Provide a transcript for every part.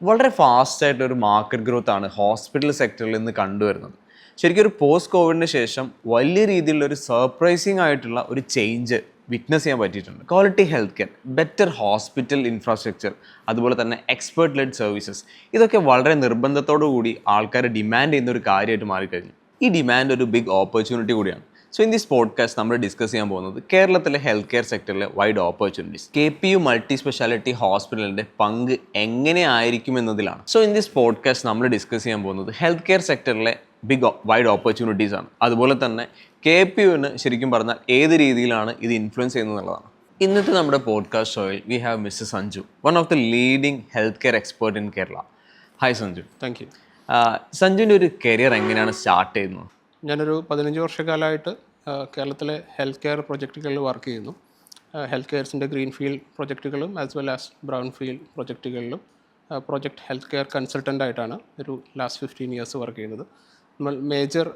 വളരെ ഫാസ്റ്റായിട്ടൊരു market growth ആണ് hospital സെക്ടറിൽ നിന്ന് കണ്ടുവരുന്നത്. ശരിക്കും ഒരു പോസ്റ്റ് കോവിഡിന് ശേഷം വലിയ രീതിയിലുള്ള ഒരു സർപ്രൈസിങ് ആയിട്ടുള്ള ഒരു ചേഞ്ച് വിറ്റ്നസ് ചെയ്യാൻ പറ്റിയിട്ടുണ്ട്. Quality health care, better hospital infrastructure, അതുപോലെ തന്നെ എക്സ്പേർട്ട് ലെഡ് സർവീസസ്, ഇതൊക്കെ വളരെ നിർബന്ധത്തോടു കൂടി ആൾക്കാർ ഡിമാൻഡ് ചെയ്യുന്ന ഒരു കാര്യമായിട്ട് മാറിക്കഴിഞ്ഞു. ഈ ഡിമാൻഡ് ഒരു ബിഗ് ഓപ്പർച്യൂണിറ്റി കൂടിയാണ്. സോ ഇൻ ദിസ് പോഡ്കാസ്റ്റ് നമ്മൾ ഡിസ്കസ് ചെയ്യാൻ പോകുന്നത് കേരളത്തിലെ ഹെൽത്ത് കെയർ സെക്ടറിലെ wide opportunities, KPU multi speciality ഹോസ്പിറ്റലിൻ്റെ പങ്ക് എങ്ങനെയായിരിക്കും എന്നതിലാണ്. സോ ഇൻ ദിസ് പോഡ്കാസ്റ്റ് നമ്മൾ ഡിസ്കസ് ചെയ്യാൻ പോകുന്നത് ഹെൽത്ത് കെയർ സെക്ടറിലെ വൈഡ് ഓപ്പർച്യൂണിറ്റീസ് ആണ്. അതുപോലെ തന്നെ KPUവിന് ശരിക്കും പറഞ്ഞാൽ ഏത് രീതിയിലാണ് ഇത് ഇൻഫ്ലുവൻസ് ചെയ്യുന്നത് എന്നുള്ളതാണ്. ഇന്നത്തെ നമ്മുടെ പോഡ്കാസ്റ്റ് ഷോയിൽ we have mister Sanju, one of the leading health care expert in Kerala. Hi Sanju. Thank you. സഞ്ജുവിൻ്റെ ഒരു കരിയർ എങ്ങനെയാണ് സ്റ്റാർട്ട് ചെയ്യുന്നത്? ഞാനൊരു 15 വർഷക്കാലമായിട്ട് കേരളത്തിലെ ഹെൽത്ത് കെയർ പ്രൊജക്റ്റുകളിൽ വർക്ക് ചെയ്യുന്നു. ഹെൽത്ത് കെയർസിൻ്റെ ഗ്രീൻ ഫീൽഡ് പ്രൊജക്റ്റുകളും as well as brown field പ്രൊജക്റ്റുകളിലും പ്രൊജക്റ്റ് ഹെൽത്ത് കെയർ കൺസൾട്ടൻ്റായിട്ടാണ് ഒരു ലാസ്റ്റ് 15 ഇയേഴ്സ് വർക്ക് ചെയ്യുന്നത്. നമ്മൾ മേജർ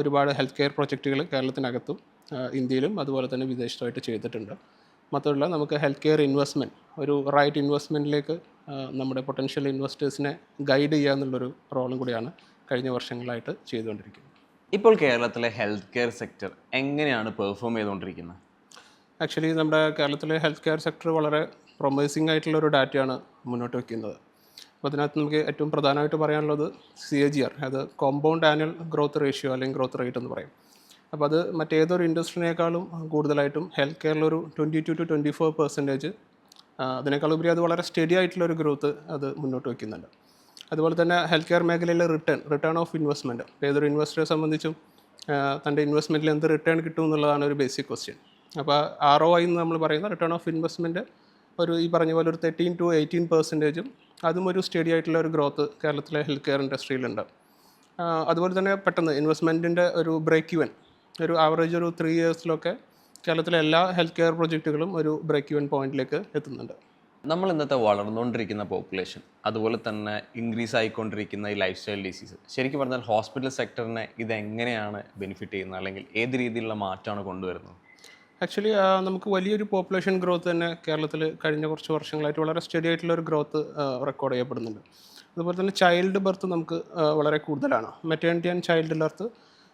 ഒരുപാട് ഹെൽത്ത് കെയർ പ്രൊജക്റ്റുകൾ കേരളത്തിനകത്തും ഇന്ത്യയിലും അതുപോലെ തന്നെ വിദേശത്തുമായിട്ട് ചെയ്തിട്ടുണ്ട്. മാത്രമല്ല നമുക്ക് ഹെൽത്ത് കെയർ ഇൻവെസ്റ്റ്മെൻറ്റ്, ഒരു റൈറ്റ് ഇൻവെസ്റ്റ്മെൻറ്റിലേക്ക് നമ്മുടെ പൊട്ടൻഷ്യൽ ഇൻവെസ്റ്റേഴ്സിനെ ഗൈഡ് ചെയ്യുക എന്നുള്ളൊരു റോളും കൂടിയാണ് കഴിഞ്ഞ വർഷങ്ങളായിട്ട് ചെയ്തുകൊണ്ടിരിക്കുന്നത്. ഇപ്പോൾ കേരളത്തിലെ ഹെൽത്ത് കെയർ സെക്ടർ എങ്ങനെയാണ് പെർഫോം ചെയ്തുകൊണ്ടിരിക്കുന്നത്? ആക്ച്വലി നമ്മുടെ കേരളത്തിലെ ഹെൽത്ത് കെയർ സെക്ടർ വളരെ പ്രൊമൈസിംഗ് ആയിട്ടുള്ള ഒരു ഡാറ്റയാണ് മുന്നോട്ട് വയ്ക്കുന്നത്. അപ്പോൾ അതിനകത്ത് നമുക്ക് ഏറ്റവും പ്രധാനമായിട്ട് പറയാനുള്ളത് CAGR, അത് കോമ്പൗണ്ട് ആനുവൽ ഗ്രോത്ത് റേഷ്യോ അല്ലെങ്കിൽ ഗ്രോത്ത് റേറ്റ് എന്ന് പറയും. അപ്പോൾ അത് മറ്റേതൊരു ഇൻഡസ്ട്രിനേക്കാളും കൂടുതലായിട്ടും ഹെൽത്ത് കെയറിലൊരു 22 to 24%, അതിനേക്കാളുപരി അത് വളരെ സ്റ്റഡി ആയിട്ടുള്ളൊരു ഗ്രോത്ത് അത് മുന്നോട്ട് വയ്ക്കുന്നുണ്ട്. അതുപോലെ തന്നെ ഹെൽത്ത് കെയർ മേഖലയിലെ റിട്ടേൺ ഓഫ് ഇൻവെസ്റ്റ്മെൻറ്റ്, ഏതൊരു ഇൻവെസ്റ്ററെ സംബന്ധിച്ചും തൻ്റെ ഇൻവെസ്റ്റ്മെൻറ്റിൽ എന്ത് റിട്ടേൺ കിട്ടും എന്നുള്ളതാണ് ഒരു ബേസിക് ക്വസ്റ്റ്യൻ. അപ്പോൾ ROI എന്ന് നമ്മൾ പറയുന്ന റിട്ടേൺ ഓഫ് ഇൻവെസ്റ്റ്മെൻറ്റ് ഈ പറഞ്ഞ പോലെ ഒരു 13 to 18%, അതും ഒരു സ്റ്റഡി ആയിട്ടുള്ള ഒരു ഗ്രോത്ത് കേരളത്തിലെ ഹെൽത്ത് കെയർ ഇൻഡസ്ട്രിയിലുണ്ട്. അതുപോലെ തന്നെ പെട്ടെന്ന് ഇൻവെസ്റ്റ്മെൻറ്റിൻ്റെ ഒരു ബ്രേക്ക് ഇവൻ, ഒരു ആവറേജ് ഒരു 3 ഇയേഴ്സിലൊക്കെ കേരളത്തിലെ എല്ലാ ഹെൽത്ത് കെയർ പ്രൊജക്റ്റുകളും ഒരു ബ്രേക്ക് ഇവൻ പോയിന്റിലേക്ക് എത്തുന്നുണ്ട്. നമ്മൾ ഇന്നത്തെ വളർന്നുകൊണ്ടിരിക്കുന്ന പോപ്പുലേഷൻ, അതുപോലെ തന്നെ ഇൻക്രീസ് ആയിക്കൊണ്ടിരിക്കുന്ന ഈ ലൈഫ് സ്റ്റൈൽ ഡിസീസ്, ശരിക്കും പറഞ്ഞാൽ ഹോസ്പിറ്റൽ സെക്ടറിനെ ഇതെങ്ങനെയാണ് ബെനിഫിറ്റ് ചെയ്യുന്നത്, അല്ലെങ്കിൽ ഏത് രീതിയിലുള്ള മാറ്റമാണ് കൊണ്ടുവരുന്നത്? ആക്ച്വലി നമുക്ക് വലിയൊരു പോപ്പുലേഷൻ ഗ്രോത്ത് തന്നെ കേരളത്തിൽ കഴിഞ്ഞ കുറച്ച് വർഷങ്ങളായിട്ട് വളരെ സ്റ്റഡി ആയിട്ടുള്ള ഒരു ഗ്രോത്ത് റെക്കോർഡ് ചെയ്യപ്പെടുന്നുണ്ട്. അതുപോലെ തന്നെ ചൈൽഡ് ബർത്ത് നമുക്ക് വളരെ കൂടുതലാണ്. മെറ്റേണിറ്റി ആൻഡ് ചൈൽഡ് ബർത്ത്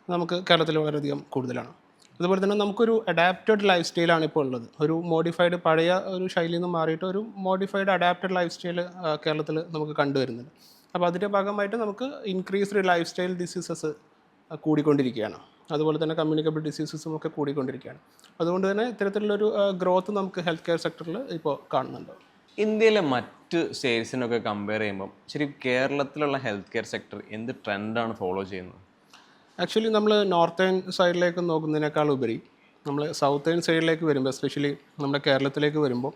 നമുക്ക് കേരളത്തിൽ വളരെയധികം കൂടുതലാണ്. അതുപോലെ തന്നെ നമുക്കൊരു അഡാപ്റ്റഡ് ലൈഫ് സ്റ്റൈലാണ് ഇപ്പോൾ ഉള്ളത്. ഒരു മോഡിഫൈഡ്, പഴയ ഒരു ശൈലിയിൽ നിന്ന് മാറിയിട്ട് ഒരു മോഡിഫൈഡ് അഡാപ്റ്റഡ് ലൈഫ് സ്റ്റൈൽ കേരളത്തിൽ നമുക്ക് കണ്ടുവരുന്നുണ്ട്. അപ്പോൾ അതിൻ്റെ ഭാഗമായിട്ട് നമുക്ക് ഇൻക്രീസ്ഡ് ലൈഫ് സ്റ്റൈൽ ഡിസീസസ് കൂടിക്കൊണ്ടിരിക്കുകയാണ്. അതുപോലെ തന്നെ കമ്മ്യൂണിക്കബിൾ ഡിസീസസും ഒക്കെ കൂടിക്കൊണ്ടിരിക്കുകയാണ്. അതുകൊണ്ട് തന്നെ ഇത്തരത്തിലുള്ളൊരു ഗ്രോത്ത് നമുക്ക് ഹെൽത്ത് കെയർ സെക്ടറിൽ ഇപ്പോൾ കാണുന്നുണ്ട്. ഇന്ത്യയിലെ മറ്റ് സ്റ്റേറ്റ്സിനൊക്കെ കമ്പയർ ചെയ്യുമ്പോൾ ശരി കേരളത്തിലുള്ള ഹെൽത്ത് കെയർ സെക്ടർ എന്ത് ട്രെൻഡാണ് ഫോളോ ചെയ്യുന്നത്? ആക്ച്വലി നമ്മൾ നോർത്തേൺ സൈഡിലേക്ക് നോക്കുന്നതിനേക്കാൾ ഉപരി നമ്മൾ സൗത്തേൺ സൈഡിലേക്ക് വരുമ്പോൾ, എസ്പെഷ്യലി നമ്മുടെ കേരളത്തിലേക്ക് വരുമ്പോൾ,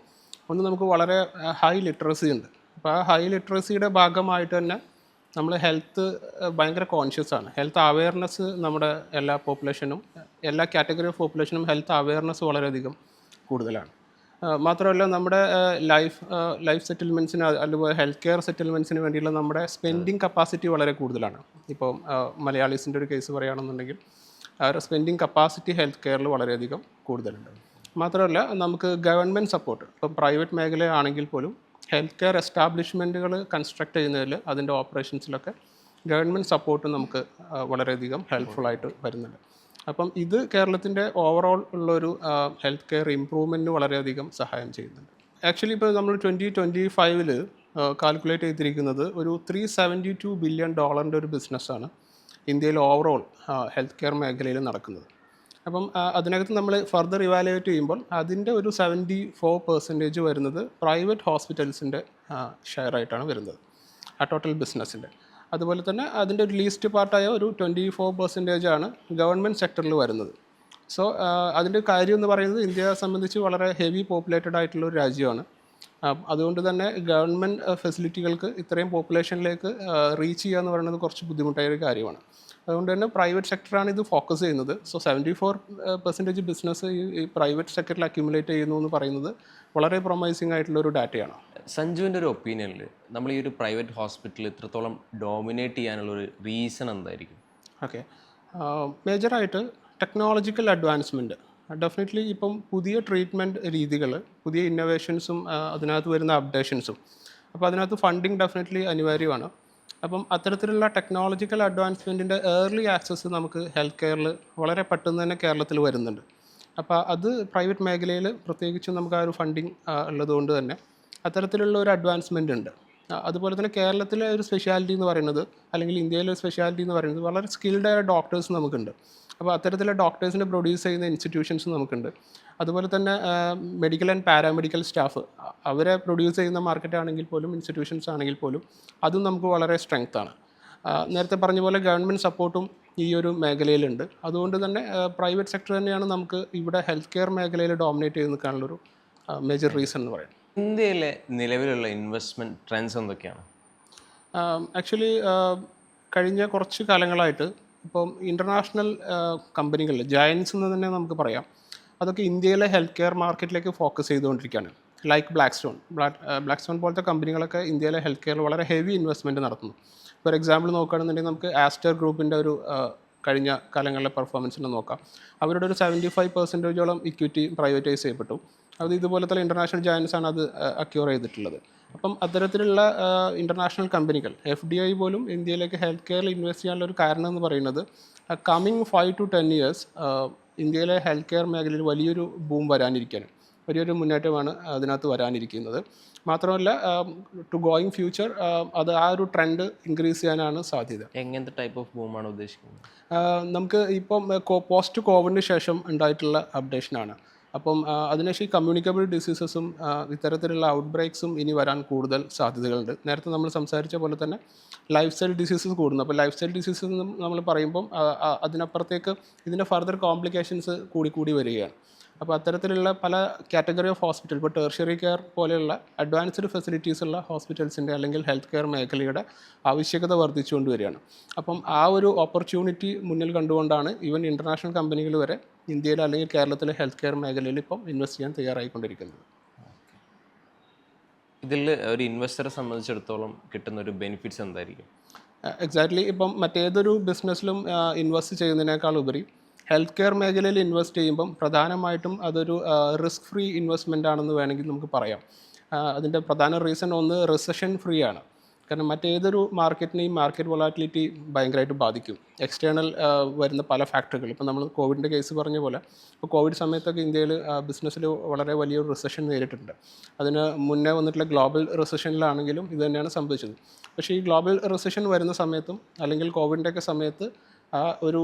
നമുക്ക് വളരെ ഹൈ ലിറ്ററസി ഉണ്ട്. അപ്പോൾ ആ ഹൈ ലിറ്ററസിയുടെ ഭാഗമായിട്ട് തന്നെ നമ്മൾ ഹെൽത്ത് ഭയങ്കര കോൺഷ്യസ് ആണ്. ഹെൽത്ത് അവെയർനെസ് നമ്മുടെ എല്ലാ പോപ്പുലേഷനും, എല്ലാ കാറ്റഗറി ഓഫ് പോപ്പുലേഷനും ഹെൽത്ത് അവെയർനെസ് വളരെയധികം കൂടുതലാണ്. മാത്രമല്ല നമ്മുടെ ലൈഫ് സെറ്റിൽമെൻറ്റ്സിന് അതുപോലെ ഹെൽത്ത് കെയർ സെറ്റിൽമെൻറ്റ്സിന് വേണ്ടിയുള്ള നമ്മുടെ സ്പെൻഡിങ് കപ്പാസിറ്റി വളരെ കൂടുതലാണ്. ഇപ്പോൾ മലയാളീസിൻ്റെ ഒരു കേസ് പറയുകയാണെന്നുണ്ടെങ്കിൽ അവരുടെ സ്പെൻഡിങ് കപ്പാസിറ്റി ഹെൽത്ത് കെയറിൽ വളരെയധികം കൂടുതലുണ്ട്. മാത്രമല്ല നമുക്ക് ഗവൺമെൻറ് സപ്പോർട്ട്, ഇപ്പം പ്രൈവറ്റ് മേഖലയാണെങ്കിൽ പോലും ഹെൽത്ത് കെയർ എസ്റ്റാബ്ലിഷ്മെൻറ്റുകൾ കൺസ്ട്രക്ട് ചെയ്യുന്നതിൽ, അതിൻ്റെ ഓപ്പറേഷൻസിലൊക്കെ ഗവൺമെൻറ് സപ്പോർട്ട് നമുക്ക് വളരെയധികം ഹെൽപ്ഫുള്ളായിട്ട് വരുന്നുണ്ട്. അപ്പം ഇത് കേരളത്തിൻ്റെ ഓവറോൾ ഉള്ളൊരു ഹെൽത്ത് കെയർ ഇമ്പ്രൂവ്മെൻറ്റിന് വളരെയധികം സഹായം ചെയ്യുന്നുണ്ട്. ആക്ച്വലി ഇപ്പോൾ നമ്മൾ 2025 കാൽക്കുലേറ്റ് ചെയ്തിരിക്കുന്നത് ഒരു $372 ബില്യൺ ഒരു ബിസിനസ്സാണ് ഇന്ത്യയിൽ ഓവറോൾ ഹെൽത്ത് കെയർ മേഖലയിൽ നടക്കുന്നത്. അപ്പം അതിനകത്ത് നമ്മൾ ഫർദർ ഇവാലുവേറ്റ് ചെയ്യുമ്പോൾ അതിൻ്റെ ഒരു 74% വരുന്നത് പ്രൈവറ്റ് ഹോസ്പിറ്റൽസിൻ്റെ ഷെയറായിട്ടാണ് വരുന്നത് ആ ടോട്ടൽ ബിസിനസ്സിൻ്റെ. അതുപോലെ തന്നെ അതിൻ്റെ ഒരു ലീസ്റ്റ് പാർട്ടായ ഒരു 24% ഗവൺമെൻറ് സെക്ടറിൽ വരുന്നത്. സോ അതിൻ്റെ കാര്യം എന്ന് പറയുന്നത് ഇന്ത്യയെ സംബന്ധിച്ച് വളരെ ഹെവി പോപ്പുലേറ്റഡ് ആയിട്ടുള്ള ഒരു രാജ്യമാണ്. അതുകൊണ്ട് തന്നെ ഗവൺമെൻറ് ഫെസിലിറ്റികൾക്ക് ഇത്രയും പോപ്പുലേഷനിലേക്ക് റീച്ച് ചെയ്യുക എന്ന് പറയുന്നത് കുറച്ച് ബുദ്ധിമുട്ടായ ഒരു കാര്യമാണ്. അതുകൊണ്ട് തന്നെ പ്രൈവറ്റ് സെക്ടറാണ് ഇത് ഫോക്കസ് ചെയ്യുന്നത്. സോ 74% ബിസിനസ് ഈ പ്രൈവറ്റ് സെക്ടറിൽ അക്യുമുലേറ്റ് ചെയ്യുന്നു എന്ന് പറയുന്നത് വളരെ പ്രൊമൈസിങ് ആയിട്ടുള്ള ഒരു ഡാറ്റയാണ്. സഞ്ജുവിൻ്റെ ഒരു ഒപ്പീനിയനിൽ നമ്മൾ ഈ ഒരു പ്രൈവറ്റ് ഹോസ്പിറ്റൽ ഇത്രത്തോളം ഡോമിനേറ്റ് ചെയ്യാനുള്ളൊരു റീസൺ എന്തായിരിക്കും? ഓക്കെ, മേജറായിട്ട് ടെക്നോളജിക്കൽ അഡ്വാൻസ്മെൻറ്റ്. ഡെഫിനറ്റ്ലി ഇപ്പം പുതിയ ട്രീറ്റ്മെൻറ്റ് രീതികൾ, പുതിയ ഇന്നോവേഷൻസും അതിനകത്ത് വരുന്ന അപ്ഡേഷൻസും അപ്പോൾ അതിനകത്ത് ഫണ്ടിങ് ഡെഫിനറ്റ്ലി അനിവാര്യമാണ്. അപ്പം അത്തരത്തിലുള്ള ടെക്നോളജിക്കൽ അഡ്വാൻസ്മെൻറ്റിൻ്റെ ഏർലി ആക്സസ് നമുക്ക് ഹെൽത്ത് കെയറിൽ വളരെ പെട്ടെന്ന് തന്നെ കേരളത്തിൽ വരുന്നുണ്ട്. അപ്പോൾ അത് പ്രൈവറ്റ് മേഖലയിൽ പ്രത്യേകിച്ചും നമുക്ക് ആ ഒരു ഫണ്ടിങ് ഉള്ളതുകൊണ്ട് തന്നെ അത്തരത്തിലുള്ള ഒരു അഡ്വാൻസ്മെൻ്റ് ഉണ്ട്. അതുപോലെ തന്നെ കേരളത്തിലെ ഒരു സ്പെഷ്യാലിറ്റി എന്ന് പറയുന്നത്, അല്ലെങ്കിൽ ഇന്ത്യയിലെ ഒരു സ്പെഷ്യാലിറ്റി എന്ന് പറയുന്നത്, വളരെ സ്കിൽഡായ ഡോക്ടേഴ്സ് നമുക്കുണ്ട്. അപ്പോൾ അത്തരത്തിലുള്ള ഡോക്ടേഴ്സിനെ പ്രൊഡ്യൂസ് ചെയ്യുന്ന ഇൻസ്റ്റിറ്റ്യൂഷൻസ് നമുക്കുണ്ട്. അതുപോലെ തന്നെ മെഡിക്കൽ ആൻഡ് പാരാമെഡിക്കൽ സ്റ്റാഫ് അവരെ പ്രൊഡ്യൂസ് ചെയ്യുന്ന മാർക്കറ്റ് ആണെങ്കിൽ പോലും, ഇൻസ്റ്റിറ്റ്യൂഷൻസ് ആണെങ്കിൽ പോലും, അതും നമുക്ക് വളരെ സ്ട്രെങ്ത് ആണ്. നേരത്തെ പറഞ്ഞ പോലെ ഗവൺമെൻറ് സപ്പോർട്ടും ഈ ഒരു മേഖലയിലുണ്ട്. അതുകൊണ്ട് തന്നെ പ്രൈവറ്റ് സെക്ടർ തന്നെയാണ് നമുക്ക് ഇവിടെ ഹെൽത്ത് കെയർ മേഖലയിൽ ഡോമിനേറ്റ് ചെയ്ത് നിൽക്കാനുള്ളൊരു മേജർ റീസൺ എന്ന് പറയുന്നത്. ഇന്ത്യയിലെ നിലവിലുള്ള ഇൻവെസ്റ്റ്മെൻറ്റ് ട്രെൻഡ്സ് എന്തൊക്കെയാണ്? ആക്ച്വലി കഴിഞ്ഞ കുറച്ച് കാലങ്ങളായിട്ട് ഇപ്പം ഇൻ്റർനാഷണൽ കമ്പനികൾ, ജയൻസ് എന്ന് തന്നെ നമുക്ക് പറയാം, അതൊക്കെ ഇന്ത്യയിലെ ഹെൽത്ത് കെയർ മാർക്കറ്റിലേക്ക് ഫോക്കസ് ചെയ്തുകൊണ്ടിരിക്കുകയാണ്. ലൈക്ക് ബ്ലാക്ക്സ്റ്റോൺ പോലത്തെ കമ്പനികളൊക്കെ ഇന്ത്യയിലെ ഹെൽത്ത് കെയറിൽ വളരെ ഹെവി ഇൻവെസ്റ്റ്മെൻറ്റ് നടത്തുന്നു. ഫോർ എക്സാമ്പിൾ നോക്കുകയാണെന്നുണ്ടെങ്കിൽ നമുക്ക് ആസ്റ്റർ ഗ്രൂപ്പിൻ്റെ ഒരു കഴിഞ്ഞ കാലങ്ങളിലെ പെർഫോമൻസിൽ നോക്കാം. അവരുടെ ഒരു 75% ഇക്വിറ്റി പ്രൈവറ്റൈസ് ചെയ്യപ്പെട്ടു. അത് ഇതുപോലത്തെ ഇൻ്റർനാഷണൽ ജയൻസ് ആണ് അത് അക്യൂർ ചെയ്തിട്ടുള്ളത്. അപ്പം അത്തരത്തിലുള്ള ഇൻ്റർനാഷണൽ കമ്പനികൾ, FDI പോലും ഇന്ത്യയിലേക്ക് ഹെൽത്ത് കെയറിൽ ഇൻവെസ്റ്റ് ചെയ്യാനുള്ള ഒരു കാരണം എന്ന് പറയുന്നത് കമ്മിങ് 5 to 10 years ഇന്ത്യയിലെ ഹെൽത്ത് കെയർ മേഖലയിൽ വലിയൊരു ബൂം വരാനിരിക്കുകയാണ്. വലിയൊരു മുന്നേറ്റമാണ് അതിനകത്ത് വരാനിരിക്കുന്നത്. മാത്രമല്ല ടു ഗോയിങ് ഫ്യൂച്ചർ അത് ആ ഒരു ട്രെൻഡ് ഇൻക്രീസ് ചെയ്യാനാണ് സാധ്യത. എങ്ങനത്തെ ടൈപ്പ് ഓഫ് ബൂമാണ് ഉദ്ദേശിക്കുന്നത്? നമുക്ക് ഇപ്പം പോസ്റ്റ് കോവിഡിന് ശേഷം ഉണ്ടായിട്ടുള്ള അപ്ഡേഷനാണ്. അപ്പം അതിനുശേഷം ഈ കമ്മ്യൂണിക്കബിൾ ഡിസീസസും ഇത്തരത്തിലുള്ള ഔട്ട് ബ്രേക്സും ഇനി വരാൻ കൂടുതൽ സാധ്യതകളുണ്ട്. നേരത്തെ നമ്മൾ സംസാരിച്ച പോലെ തന്നെ ലൈഫ് സ്റ്റൈൽ ഡിസീസസ് കൂടുന്നു. അപ്പോൾ ലൈഫ് സ്റ്റൈൽ ഡിസീസസ് നമ്മൾ പറയുമ്പം അതിനപ്പുറത്തേക്ക് ഇതിൻ്റെ ഫർദർ കോംപ്ലിക്കേഷൻസ് കൂടി വരികയാണ്. അപ്പോൾ അത്തരത്തിലുള്ള പല കാറ്റഗറി ഓഫ് ഹോസ്പിറ്റൽ, ഇപ്പോൾ ടെർഷ്യറി കെയർ പോലെയുള്ള അഡ്വാൻസ്ഡ് ഫെസിലിറ്റീസ് ഉള്ള ഹോസ്പിറ്റൽസിൻ്റെ അല്ലെങ്കിൽ ഹെൽത്ത് കെയർ മേഖലയുടെ ആവശ്യകത വർദ്ധിച്ചുകൊണ്ട് വരികയാണ്. അപ്പം ആ ഒരു ഓപ്പർച്യൂണിറ്റി മുന്നിൽ കണ്ടുകൊണ്ടാണ് ഈവൻ ഇൻ്റർനാഷണൽ കമ്പനികൾ വരെ ഇന്ത്യയിൽ അല്ലെങ്കിൽ കേരളത്തിലെ ഹെൽത്ത് കെയർ മേഖലയിൽ ഇപ്പം ഇൻവെസ്റ്റ് ചെയ്യാൻ തയ്യാറായിക്കൊണ്ടിരിക്കുന്നത്. ഇതിൽ ഒരു ഇൻവെസ്റ്ററെ സംബന്ധിച്ചിടത്തോളം കിട്ടുന്ന ഒരു ബെനിഫിറ്റ്സ് എന്തായിരിക്കും? എക്സാക്ട്ലി ഇപ്പം മറ്റേതൊരു ബിസിനസ്സിലും ഇൻവെസ്റ്റ് ചെയ്യുന്നതിനേക്കാൾ ഉപരി ഹെൽത്ത് കെയർ മേഖലയിൽ ഇൻവെസ്റ്റ് ചെയ്യുമ്പം പ്രധാനമായിട്ടും അതൊരു റിസ്ക് ഫ്രീ ഇൻവെസ്റ്റ്മെൻ്റ് ആണെന്ന് വേണമെങ്കിൽ നമുക്ക് പറയാം. അതിൻ്റെ പ്രധാന റീസൺ ഒന്ന് റിസഷൻ ഫ്രീ ആണ്. കാരണം മറ്റേതൊരു മാർക്കറ്റിനെയും മാർക്കറ്റ് വൊളാറ്റിലിറ്റി ഭയങ്കരമായിട്ട് ബാധിക്കും. എക്സ്റ്റേണൽ വരുന്ന പല ഫാക്ടറുകൾ, ഇപ്പോൾ നമ്മൾ കോവിഡിൻ്റെ കേസ് പറഞ്ഞ പോലെ, ഇപ്പോൾ കോവിഡ് സമയത്തൊക്കെ ഇന്ത്യയിൽ ബിസിനസ്സിൽ വളരെ വലിയൊരു റിസഷൻ നേരിട്ടിട്ടുണ്ട്. അതിന് മുന്നേ വന്നിട്ടുള്ള ഗ്ലോബൽ റിസഷനിലാണെങ്കിലും ഇത് തന്നെയാണ് സംഭവിച്ചത്. പക്ഷേ ഈ ഗ്ലോബൽ റിസഷൻ വരുന്ന സമയത്തും അല്ലെങ്കിൽ കോവിഡിൻ്റെയൊക്കെ സമയത്ത് ആ ഒരു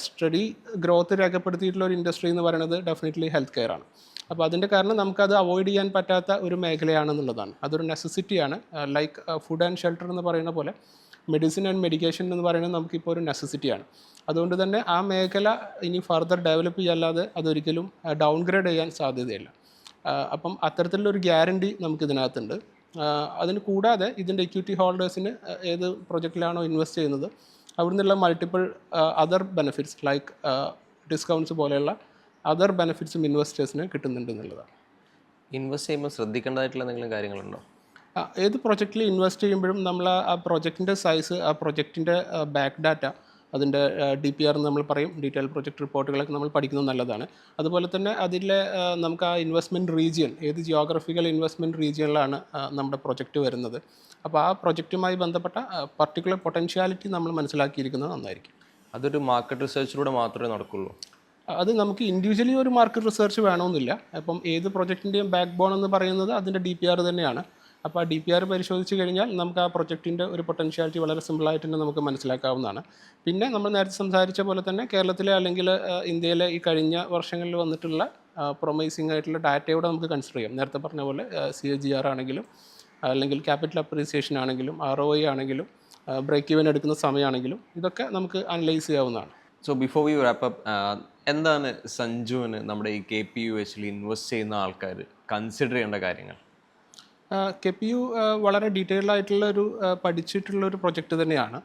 സ്റ്റഡി ഗ്രോത്ത് രേഖപ്പെടുത്തിയിട്ടുള്ള ഒരു ഇൻഡസ്ട്രി എന്ന് പറയുന്നത് ഡെഫിനറ്റ്ലി ഹെൽത്ത് കെയർ ആണ്. അപ്പോൾ അതിൻ്റെ കാരണം നമുക്കത് അവോയ്ഡ് ചെയ്യാൻ പറ്റാത്ത ഒരു മേഖലയാണെന്നുള്ളതാണ്. അതൊരു നെസസിറ്റിയാണ്. ലൈക്ക് ഫുഡ് ആൻഡ് ഷെൽട്ടർ എന്ന് പറയുന്ന പോലെ മെഡിസിൻ ആൻഡ് മെഡിക്കേഷൻ എന്ന് പറയുന്നത് നമുക്കിപ്പോൾ ഒരു നെസസിറ്റിയാണ്. അതുകൊണ്ട് തന്നെ ആ മേഖല ഇനി ഫർദർ ഡെവലപ്പ് ചെയ്യാല്ലാതെ അതൊരിക്കലും ഡൗൺഗ്രേഡ് ചെയ്യാൻ സാധ്യതയില്ല. അപ്പം അത്തരത്തിലുള്ളൊരു ഗ്യാരണ്ടി നമുക്കിതിനകത്തുണ്ട്. അതിന് കൂടാതെ ഇതിൻ്റെ ഇക്വിറ്റി ഹോൾഡേഴ്സിന് ഏത് പ്രൊജക്റ്റിലാണോ ഇൻവെസ്റ്റ് ചെയ്യുന്നത് അവിടെ നിന്നുള്ള multiple other benefits like discounts പോലെയുള്ള അതർ ബെനിഫിറ്റ്സും ഇൻവെസ്റ്റേഴ്സിന് കിട്ടുന്നുണ്ട് എന്നുള്ളതാണ്. ഇൻവെസ്റ്റ് ചെയ്യുമ്പോൾ ശ്രദ്ധിക്കേണ്ടതായിട്ടുള്ള എന്തെങ്കിലും കാര്യങ്ങളുണ്ടോ? ഏത് പ്രൊജക്റ്റിൽ ഇൻവെസ്റ്റ് ചെയ്യുമ്പോഴും നമ്മൾ ആ പ്രൊജക്റ്റിൻ്റെ സൈസ്, ആ പ്രൊജക്റ്റിൻ്റെ ബാക്ക് ഡാറ്റ, അതിൻ്റെ DPR എന്ന് നമ്മൾ പറയും, ഡീറ്റെയിൽ പ്രൊജക്റ്റ് റിപ്പോർട്ടുകളൊക്കെ നമ്മൾ പഠിക്കുന്നത് നല്ലതാണ്. അതുപോലെ തന്നെ അതിലെ നമുക്ക് ആ ഇൻവെസ്റ്റ്മെൻറ്റ് റീജിയൻ, ഏത് ജിയോഗ്രഫിക്കൽ ഇൻവെസ്റ്റ്മെൻറ്റ് റീജിയനിലാണ് നമ്മുടെ പ്രൊജക്റ്റ് വരുന്നത്, അപ്പോൾ ആ പ്രൊജക്റ്റുമായി ബന്ധപ്പെട്ട പർട്ടിക്കുലർ പൊട്ടൻഷ്യാലിറ്റി നമ്മൾ മനസ്സിലാക്കിയിരിക്കുന്നത് നന്നായിരിക്കും. അതൊരു മാർക്കറ്റ് റിസർച്ചിലൂടെ മാത്രമേ നടക്കുള്ളൂ? അത് നമുക്ക് ഇൻഡിവിജ്വലി ഒരു മാർക്കറ്റ് റിസർച്ച് വേണമെന്നില്ല. അപ്പം ഏത് പ്രൊജക്റ്റിൻ്റെയും ബാക്ക് ബോൺ എന്ന് പറയുന്നത് അതിൻ്റെ DPR തന്നെയാണ്. അപ്പോൾ ആ DPR പരിശോധിച്ച് കഴിഞ്ഞാൽ നമുക്ക് ആ പ്രൊജക്റ്റിൻ്റെ ഒരു പൊട്ടൻഷ്യാലിറ്റി വളരെ സിമ്പിളായിട്ട് തന്നെ നമുക്ക് മനസ്സിലാക്കാവുന്നതാണ്. പിന്നെ നമ്മൾ നേരത്തെ സംസാരിച്ച പോലെ തന്നെ കേരളത്തിലെ അല്ലെങ്കിൽ ഇന്ത്യയിലെ ഈ കഴിഞ്ഞ വർഷങ്ങളിൽ വന്നിട്ടുള്ള പ്രൊമൈസിംഗ് ആയിട്ടുള്ള ഡാറ്റയോടെ നമുക്ക് കൺസിഡർ ചെയ്യാം. നേരത്തെ പറഞ്ഞ പോലെ CAGR ആണെങ്കിലും അല്ലെങ്കിൽ ക്യാപിറ്റൽ അപ്രീസിയേഷൻ ആണെങ്കിലും ROI ആണെങ്കിലും ബ്രേക്ക് ഈവൻ എടുക്കുന്ന സമയമാണെങ്കിലും ഇതൊക്കെ നമുക്ക് അനലൈസ് ചെയ്യാവുന്നതാണ്. So before we wrap up, എന്താണ് സഞ്ജുവിന് നമ്മുടെ ഈ KPUHൽ ഇൻവെസ്റ്റ് ചെയ്യുന്ന ആൾക്കാർ കൺസിഡർ ചെയ്യേണ്ട കാര്യങ്ങൾ? KPU വളരെ ഡീറ്റെയിൽഡ് ആയിട്ടുള്ള ഒരു പഠിച്ചിട്ടുള്ളൊരു പ്രൊജക്റ്റ് തന്നെയാണ്.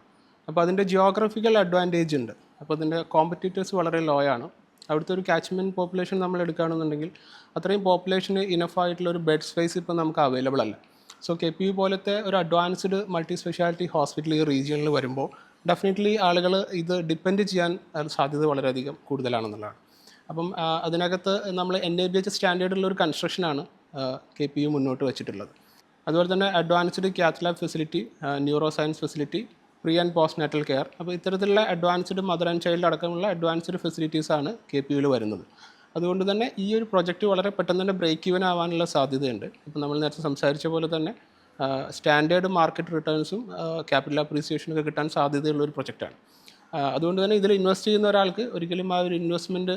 അപ്പോൾ അതിൻ്റെ ജിയോഗ്രഫിക്കൽ അഡ്വാൻറ്റേജ് ഉണ്ട്. അപ്പോൾ അതിൻ്റെ കോമ്പറ്റീറ്റേഴ്സ് വളരെ ലോ ആണ്. അവിടുത്തെ ഒരു കാച്ച്മെൻറ്റ് പോപ്പുലേഷൻ നമ്മൾ എടുക്കുകയാണെന്നുണ്ടെങ്കിൽ അത്രയും പോപ്പുലേഷന് ഇനഫായിട്ടുള്ളൊരു ബെഡ് സ്പേസ് ഇപ്പോൾ നമുക്ക് അവൈലബിൾ അല്ല. സോ KPU പോലത്തെ ഒരു അഡ്വാൻസ്ഡ് മൾട്ടി സ്പെഷ്യാലിറ്റി ഹോസ്പിറ്റൽ ഈ റീജിയനിൽ വരുമ്പോൾ ഡെഫിനറ്റ്ലി ആളുകൾ ഇത് ഡിപ്പെൻഡ് ചെയ്യാൻ സാധ്യത വളരെയധികം കൂടുതലാണെന്നുള്ളതാണ്. അപ്പം അതിനകത്ത് നമ്മൾ NABH സ്റ്റാൻഡേർഡുള്ള ഒരു കൺസ്ട്രക്ഷനാണ് KPU മുന്നോട്ട് വെച്ചിട്ടുള്ളത്. അതുപോലെ തന്നെ advanced cath lab facility, neuro science facility, pre and post natal care. അപ്പോൾ ഇത്തരത്തിലുള്ള അഡ്വാൻസ്ഡ് മദർ ആൻഡ് ചൈൽഡ് അടക്കമുള്ള അഡ്വാൻസ്ഡ് ഫെസിലിറ്റീസാണ് KPUവിൽ വരുന്നത്. അതുകൊണ്ട് തന്നെ ഈ ഒരു പ്രൊജക്റ്റ് വളരെ പെട്ടെന്ന് തന്നെ ബ്രേക്ക് ഈവൻ ആവാനുള്ള സാധ്യതയുണ്ട്. ഇപ്പോൾ നമ്മൾ നേരത്തെ സംസാരിച്ച പോലെ തന്നെ സ്റ്റാൻഡേർഡ് മാർക്കറ്റ് റിട്ടേൺസും ക്യാപിറ്റൽ അപ്രീസിയേഷനൊക്കെ കിട്ടാൻ സാധ്യതയുള്ള ഒരു പ്രൊജക്റ്റാണ്. അതുകൊണ്ട് തന്നെ ഇതിൽ ഇൻവെസ്റ്റ് ചെയ്യുന്ന ഒരാൾക്ക് ഒരിക്കലും ആ ഒരു ഇൻവെസ്റ്റ്മെൻറ്റ്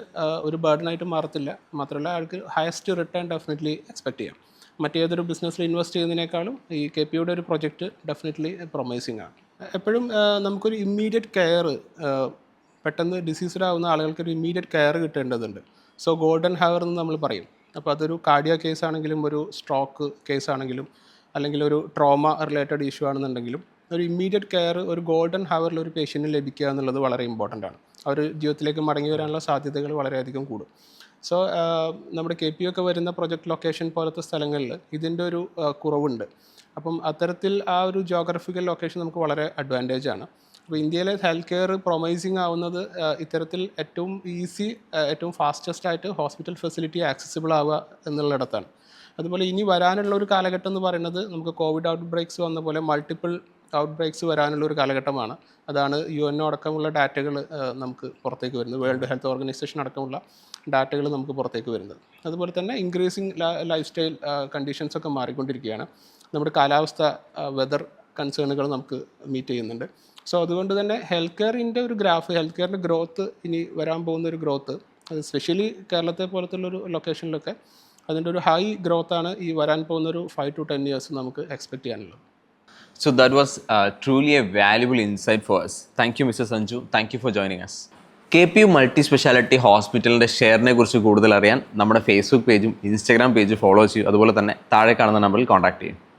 ഒരു ബർഡനായിട്ട് മാറത്തില്ല. മാത്രമല്ല ആൾക്ക് ഹയസ്റ്റ് റിട്ടേൺ ഡെഫിനറ്റ്ലി എക്സ്പെക്ട് ചെയ്യാം. മറ്റേതൊരു ബിസിനസ്സിൽ ഇൻവെസ്റ്റ് ചെയ്യുന്നതിനേക്കാളും ഈ KPUയുടെ ഒരു പ്രൊജക്റ്റ് ഡെഫിനറ്റ്ലി പ്രൊമൈസിങ് ആണ്. എപ്പോഴും നമുക്കൊരു ഇമ്മീഡിയറ്റ് കെയർ, പെട്ടെന്ന് ഡിസീസ്ഡ് ആവുന്ന ആളുകൾക്ക് ഒരു ഇമ്മീഡിയറ്റ് കെയർ കിട്ടേണ്ടതുണ്ട്. സോ ഗോൾഡൻ ഹവർ എന്ന് നമ്മൾ പറയും. അപ്പോൾ അതൊരു കാർഡിയോ കേസ് ആണെങ്കിലും ഒരു സ്ട്രോക്ക് കേസ് ആണെങ്കിലും അല്ലെങ്കിൽ ഒരു ട്രോമ റിലേറ്റഡ് ഇഷ്യൂ ആണെന്നുണ്ടെങ്കിലും ഒരു ഇമ്മീഡിയറ്റ് കെയർ ഒരു ഗോൾഡൻ ഹവറിൽ ഒരു പേഷ്യൻറ്റിന് ലഭിക്കുക എന്നുള്ളത് വളരെ ഇമ്പോർട്ടൻ്റ് ആണ്. അവർ ജീവിതത്തിലേക്ക് മടങ്ങി വരാനുള്ള സാധ്യതകൾ വളരെയധികം കൂടും. സോ നമ്മുടെ KPU ഒക്കെ വരുന്ന പ്രൊജക്ട് ലൊക്കേഷൻ പോലത്തെ സ്ഥലങ്ങളിൽ ഇതിൻ്റെ ഒരു കുറവുണ്ട്. അപ്പം അത്തരത്തിൽ ആ ഒരു ജോഗ്രഫിക്കൽ ലൊക്കേഷൻ നമുക്ക് വളരെ അഡ്വാൻറ്റേജ് ആണ്. അപ്പോൾ ഇന്ത്യയിലെ ഹെൽത്ത് കെയർ പ്രൊമൈസിങ് ആവുന്നത് ഇത്തരത്തിൽ ഏറ്റവും ഈസി, ഏറ്റവും ഫാസ്റ്റസ്റ്റ് ആയിട്ട് ഹോസ്പിറ്റൽ ഫെസിലിറ്റി ആക്സസിബിൾ ആവുക എന്നുള്ളിടത്താണ്. അതുപോലെ ഇനി വരാനുള്ള ഒരു കാലഘട്ടം എന്ന് പറയുന്നത് നമുക്ക് കോവിഡ് ഔട്ട് ബ്രേക്സ് വന്ന പോലെ മൾട്ടിപ്പിൾ ഔട്ട് ബ്രേക്സ് വരാനുള്ള ഒരു കാലഘട്ടമാണ്. അതാണ് UNO അടക്കമുള്ള ഡാറ്റകൾ നമുക്ക് പുറത്തേക്ക് വരുന്നത്, വേൾഡ് ഹെൽത്ത് ഓർഗനൈസേഷൻ അടക്കമുള്ള ഡാറ്റകൾ നമുക്ക് പുറത്തേക്ക് വരുന്നത്. അതുപോലെ തന്നെ ഇൻക്രീസിങ് ലൈഫ് സ്റ്റൈൽ കണ്ടീഷൻസ് ഒക്കെ മാറിക്കൊണ്ടിരിക്കുകയാണ്. നമ്മുടെ കാലാവസ്ഥ, വെതർ കൺസേണുകൾ നമുക്ക് മീറ്റ് ചെയ്യുന്നുണ്ട്. സോ അതുകൊണ്ട് തന്നെ ഹെൽത്ത് കെയറിൻ്റെ ഒരു ഗ്രാഫ്, ഹെൽത്ത് കെയറിൻ്റെ ഗ്രോത്ത്, ഇനി വരാൻ പോകുന്ന ഒരു ഗ്രോത്ത്, അത് സ്പെഷ്യലി കേരളത്തെ പോലത്തുള്ളൊരു ലൊക്കേഷനിലൊക്കെ അതിൻ്റെ ഒരു ഹൈ ഗ്രോത്താണ് ഈ വരാൻ പോകുന്നൊരു 5 to 10 years നമുക്ക് എക്സ്പെക്റ്റ് ചെയ്യാനുള്ളത്. So that was truly a valuable insight for us. Thank you, Mr. Sanju. Thank you for joining us. KPU multi speciality ഹോസ്പിറ്റലിൻ്റെ ഷെയറിനെ കുറിച്ച് കൂടുതൽ അറിയാൻ നമ്മുടെ Facebook പേജും Instagram പേജും ഫോളോ ചെയ്യൂ. അതുപോലെ തന്നെ താഴെ കാണുന്ന നമ്പറിൽ കോൺടാക്ട് ചെയ്യും.